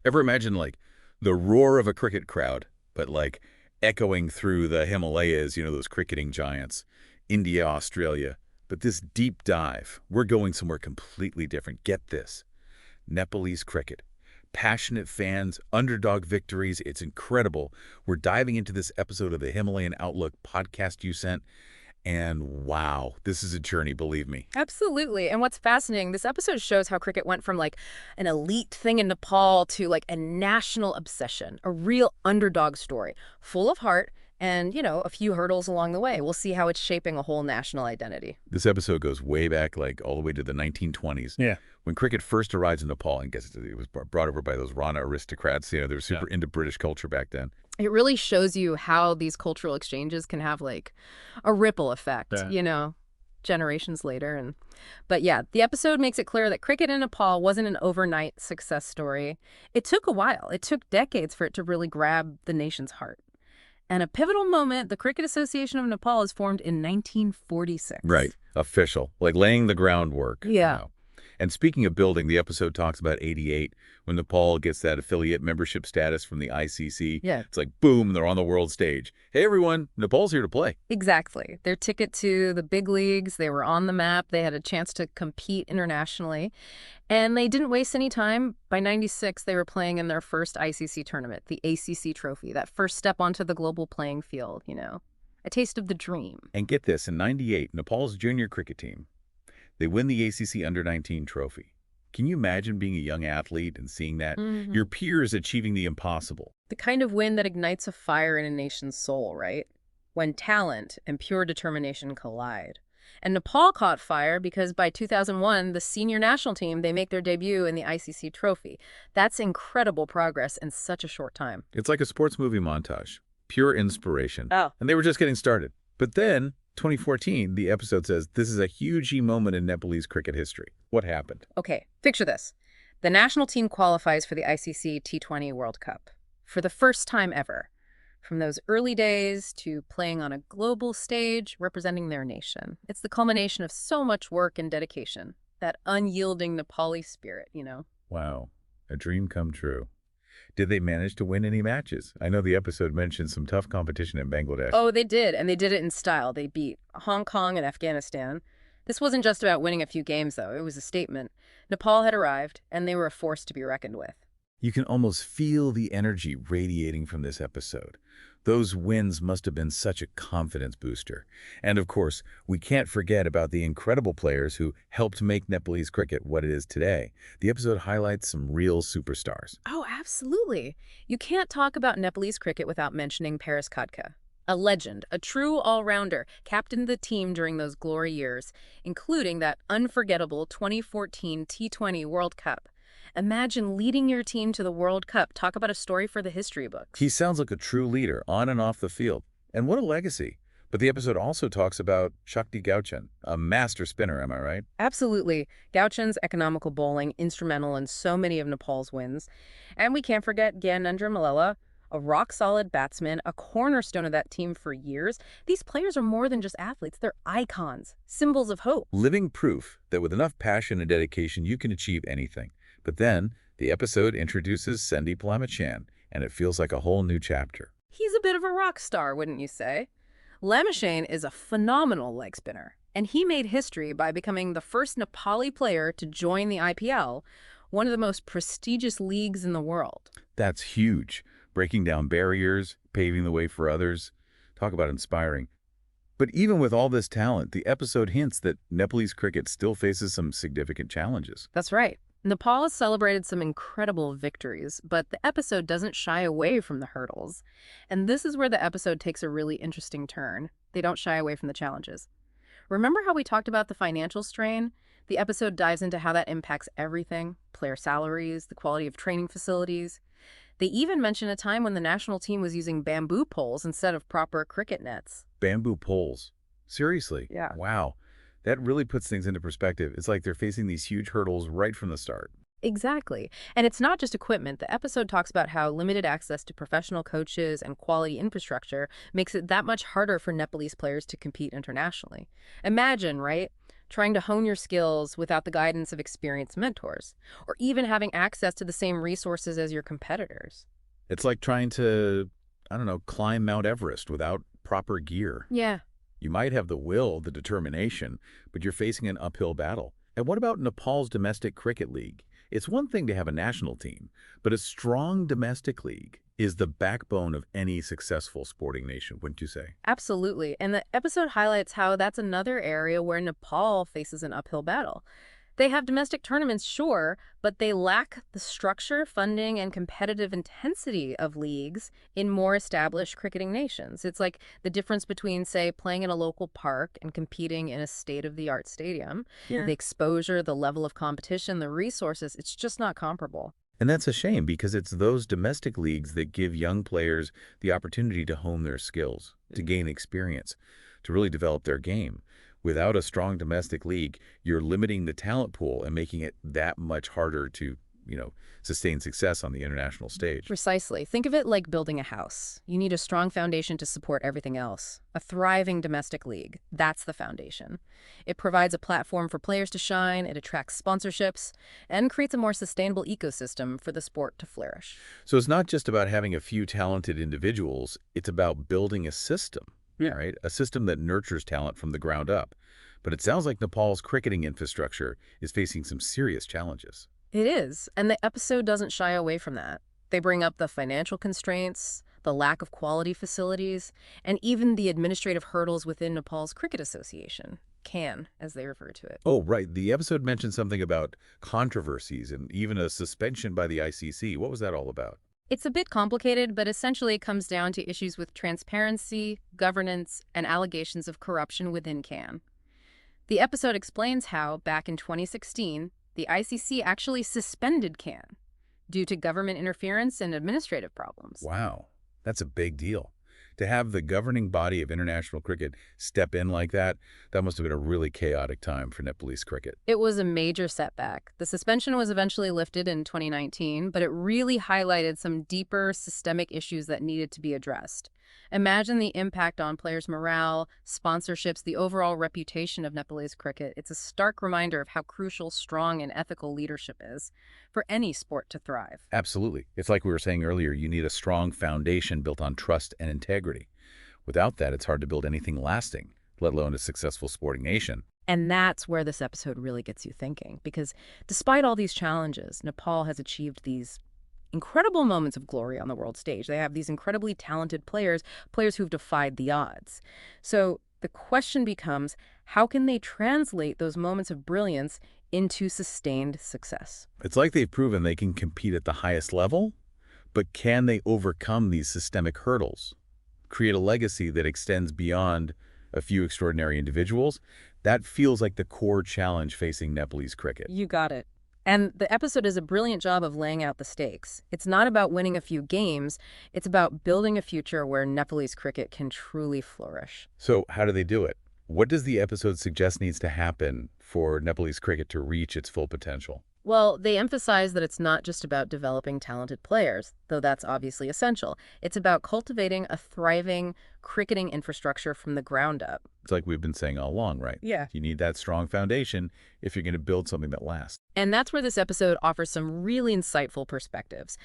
Ever imagine, like, the roar of a cricket crowd, but, like, echoing through the Himalayas, those cricketing giants, India, Australia. But this deep dive, we're going somewhere completely different. Get this. Nepalese cricket. Passionate fans, underdog victories. It's incredible. We're diving into this episode of the Himalayan Outlook podcast you sent. And wow, this is a journey, believe me. Absolutely. And what's fascinating, this episode shows how cricket went from like an elite thing in Nepal to like a national obsession, a real underdog story, full of heart and, a few hurdles along the way. We'll see how it's shaping a whole national identity. This episode goes way back, like all the way to the 1920s. Yeah. When cricket first arrived in Nepal, and guess it was brought over by those Rana aristocrats. They were super into British culture back then. It really shows you how these cultural exchanges can have like a ripple effect, generations later. But yeah, the episode makes it clear that cricket in Nepal wasn't an overnight success story. It took a while. It took decades for it to really grab the nation's heart. And a pivotal moment, the Cricket Association of Nepal is formed in 1946. Right. Official. Like laying the groundwork. Yeah. And speaking of building, the episode talks about '88 when Nepal gets that affiliate membership status from the ICC. Yeah. It's like, boom, they're on the world stage. Hey, everyone, Nepal's here to play. Exactly. Their ticket to the big leagues, they were on the map. They had a chance to compete internationally. And they didn't waste any time. By '96, they were playing in their first ICC tournament, the ACC Trophy, that first step onto the global playing field, a taste of the dream. And get this, in '98, Nepal's junior cricket team, they win the ACC Under-19 trophy. Can you imagine being a young athlete and seeing that? Your peers achieving the impossible. The kind of win that ignites a fire in a nation's soul, right? When talent and pure determination collide. And Nepal caught fire because by 2001, the senior national team, they make their debut in the ICC trophy. That's incredible progress in such a short time. It's like a sports movie montage. Pure inspiration. Oh. And they were just getting started. But then, 2014, the episode says this is a huge moment in Nepalese cricket history. What happened? Okay, picture this. The national team qualifies for the ICC T20 World Cup for the first time ever. From those early days to playing on a global stage, representing their nation. It's the culmination of so much work and dedication. That unyielding Nepali spirit, Wow, a dream come true. Did they manage to win any matches? I know the episode mentioned some tough competition in Bangladesh. Oh, they did, and they did it in style. They beat Hong Kong and Afghanistan. This wasn't just about winning a few games, though. It was a statement. Nepal had arrived, and they were a force to be reckoned with. You can almost feel the energy radiating from this episode. Those wins must have been such a confidence booster. And of course, we can't forget about the incredible players who helped make Nepalese cricket what it is today. The episode highlights some real superstars. Oh, absolutely. You can't talk about Nepalese cricket without mentioning Paris Khadka. A legend, a true all-rounder, captained the team during those glory years, including that unforgettable 2014 T20 World Cup. Imagine leading your team to the World Cup. Talk about a story for the history books. He sounds like a true leader on and off the field. And what a legacy. But the episode also talks about Shakti Gauchan, a master spinner, am I right? Absolutely. Gauchan's economical bowling, instrumental in so many of Nepal's wins. And we can't forget Gyanendra Mallela, a rock-solid batsman, a cornerstone of that team for years. These players are more than just athletes. They're icons, symbols of hope. Living proof that with enough passion and dedication, you can achieve anything. But then, the episode introduces Sandeep Lamachan, and it feels like a whole new chapter. He's a bit of a rock star, wouldn't you say? Lamachan is a phenomenal leg spinner, and he made history by becoming the first Nepali player to join the IPL, one of the most prestigious leagues in the world. That's huge. Breaking down barriers, paving the way for others. Talk about inspiring. But even with all this talent, the episode hints that Nepalese cricket still faces some significant challenges. That's right. Nepal has celebrated some incredible victories, but the episode doesn't shy away from the hurdles. And this is where the episode takes a really interesting turn. They don't shy away from the challenges. Remember how we talked about the financial strain? The episode dives into how that impacts everything, player salaries, the quality of training facilities. They even mention a time when the national team was using bamboo poles instead of proper cricket nets. Bamboo poles. Seriously? Yeah. Wow. That really puts things into perspective. It's like they're facing these huge hurdles right from the start. Exactly. And it's not just equipment. The episode talks about how limited access to professional coaches and quality infrastructure makes it that much harder for Nepalese players to compete internationally. Imagine, right? trying to hone your skills without the guidance of experienced mentors, or even having access to the same resources as your competitors. It's like trying to, I don't know, climb Mount Everest without proper gear. Yeah. You might have the will, the determination, but you're facing an uphill battle. And what about Nepal's domestic cricket league? It's one thing to have a national team, but a strong domestic league is the backbone of any successful sporting nation, wouldn't you say? Absolutely. And the episode highlights how that's another area where Nepal faces an uphill battle. They have domestic tournaments, sure, but they lack the structure, funding, and competitive intensity of leagues in more established cricketing nations. It's like the difference between, say, playing in a local park and competing in a state-of-the-art stadium. Yeah. The exposure, the level of competition, the resources, it's just not comparable. And that's a shame because it's those domestic leagues that give young players the opportunity to hone their skills, to gain experience, to really develop their game. Without a strong domestic league, you're limiting the talent pool and making it that much harder to, sustain success on the international stage. Precisely. Think of it like building a house. You need a strong foundation to support everything else. A thriving domestic league, that's the foundation. It provides a platform for players to shine, it attracts sponsorships, and creates a more sustainable ecosystem for the sport to flourish. So it's not just about having a few talented individuals, it's about building a system. Yeah. Right? A system that nurtures talent from the ground up. But it sounds like Nepal's cricketing infrastructure is facing some serious challenges. It is, and the episode doesn't shy away from that. They bring up the financial constraints, the lack of quality facilities, and even the administrative hurdles within Nepal's Cricket Association, CAN, as they refer to it. Oh, right. The episode mentioned something about controversies and even a suspension by the ICC. What was that all about? It's a bit complicated, but essentially it comes down to issues with transparency, governance, and allegations of corruption within CAN. The episode explains how, back in 2016, the ICC actually suspended CAN due to government interference and administrative problems. Wow, that's a big deal. To have the governing body of international cricket step in like that must have been a really chaotic time for Nepalese cricket. It was a major setback. The suspension was eventually lifted in 2019, but it really highlighted some deeper systemic issues that needed to be addressed. Imagine the impact on players' morale, sponsorships, the overall reputation of Nepalese cricket. It's a stark reminder of how crucial strong and ethical leadership is for any sport to thrive. Absolutely. It's like we were saying earlier, you need a strong foundation built on trust and integrity. Without that, it's hard to build anything lasting, let alone a successful sporting nation. And that's where this episode really gets you thinking, because despite all these challenges, Nepal has achieved these incredible moments of glory on the world stage. They have these incredibly talented players who've defied the odds. So the question becomes, how can they translate those moments of brilliance into sustained success? It's like they've proven they can compete at the highest level, but can they overcome these systemic hurdles, create a legacy that extends beyond a few extraordinary individuals? That feels like the core challenge facing Nepalese cricket. You got it. And the episode does a brilliant job of laying out the stakes. It's not about winning a few games. It's about building a future where Nepalese cricket can truly flourish. So how do they do it? What does the episode suggest needs to happen for Nepalese cricket to reach its full potential? Well, they emphasize that it's not just about developing talented players, though that's obviously essential. It's about cultivating a thriving cricketing infrastructure from the ground up. It's like we've been saying all along, right? Yeah. You need that strong foundation if you're going to build something that lasts. And that's where this episode offers some really insightful perspectives.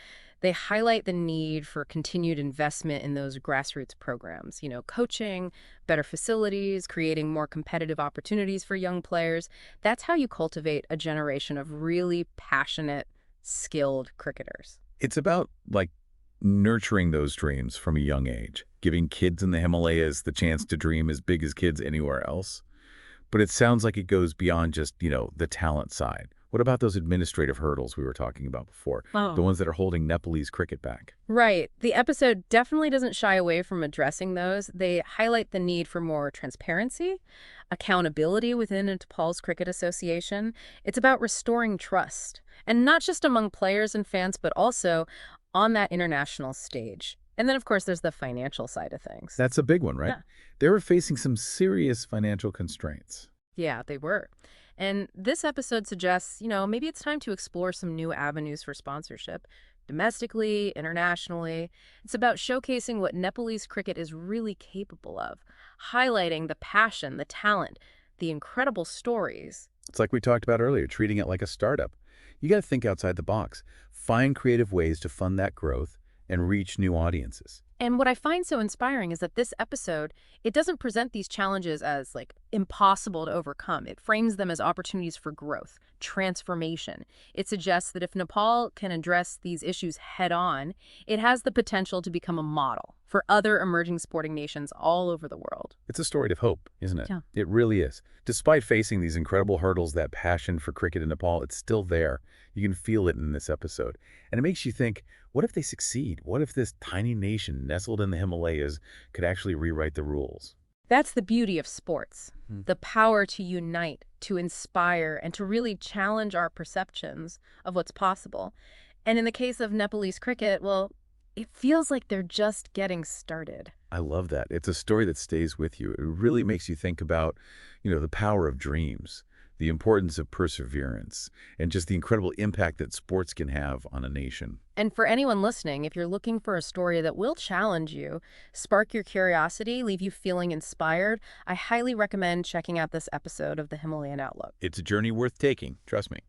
They highlight the need for continued investment in those grassroots programs, coaching, better facilities, creating more competitive opportunities for young players. That's how you cultivate a generation of really passionate, skilled cricketers. It's about, nurturing those dreams from a young age, giving kids in the Himalayas the chance to dream as big as kids anywhere else. But it sounds like it goes beyond just, the talent side. What about those administrative hurdles we were talking about before? Oh. The ones that are holding Nepalese cricket back? Right. The episode definitely doesn't shy away from addressing those. They highlight the need for more transparency, accountability within Nepal's Cricket Association. It's about restoring trust, and not just among players and fans, but also on that international stage. And then, of course, there's the financial side of things. That's a big one, right? Yeah. They were facing some serious financial constraints. Yeah, they were. And this episode suggests, maybe it's time to explore some new avenues for sponsorship, domestically, internationally. It's about showcasing what Nepalese cricket is really capable of, highlighting the passion, the talent, the incredible stories. It's like we talked about earlier, treating it like a startup. You got to think outside the box, find creative ways to fund that growth and reach new audiences. And what I find so inspiring is that this episode, it doesn't present these challenges as like impossible to overcome. It frames them as opportunities for growth, transformation. It suggests that if Nepal can address these issues head on, it has the potential to become a model for other emerging sporting nations all over the world. It's a story of hope, isn't it? Yeah. It really is. Despite facing these incredible hurdles, that passion for cricket in Nepal, it's still there. You can feel it in this episode. And it makes you think, what if they succeed? What if this tiny nation nestled in the Himalayas could actually rewrite the rules? That's the beauty of sports, the power to unite, to inspire, and to really challenge our perceptions of what's possible. And in the case of Nepalese cricket, well, it feels like they're just getting started. I love that. It's a story that stays with you. It really makes you think about, the power of dreams, the importance of perseverance, and just the incredible impact that sports can have on a nation. And for anyone listening, if you're looking for a story that will challenge you, spark your curiosity, leave you feeling inspired, I highly recommend checking out this episode of the Himalayan Outlook. It's a journey worth taking, trust me.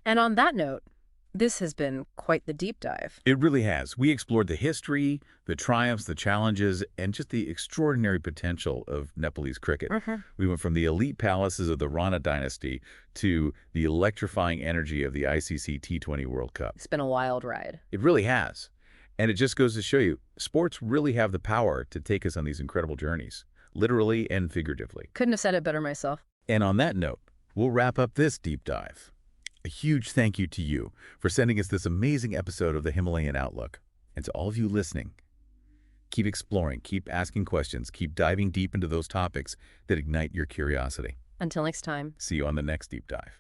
And on that note, this has been quite the deep dive. It really has. We explored the history, the triumphs, the challenges, and just the extraordinary potential of Nepalese cricket. We went from the elite palaces of the Rana dynasty to the electrifying energy of the ICC T20 World Cup. It's been a wild ride. It really has. And it just goes to show you, sports really have the power to take us on these incredible journeys, literally and figuratively. Couldn't have said it better myself. And on that note, we'll wrap up this deep dive. A huge thank you to you for sending us this amazing episode of the Himalayan Outlook. And to all of you listening, keep exploring, keep asking questions, keep diving deep into those topics that ignite your curiosity. Until next time. See you on the next deep dive.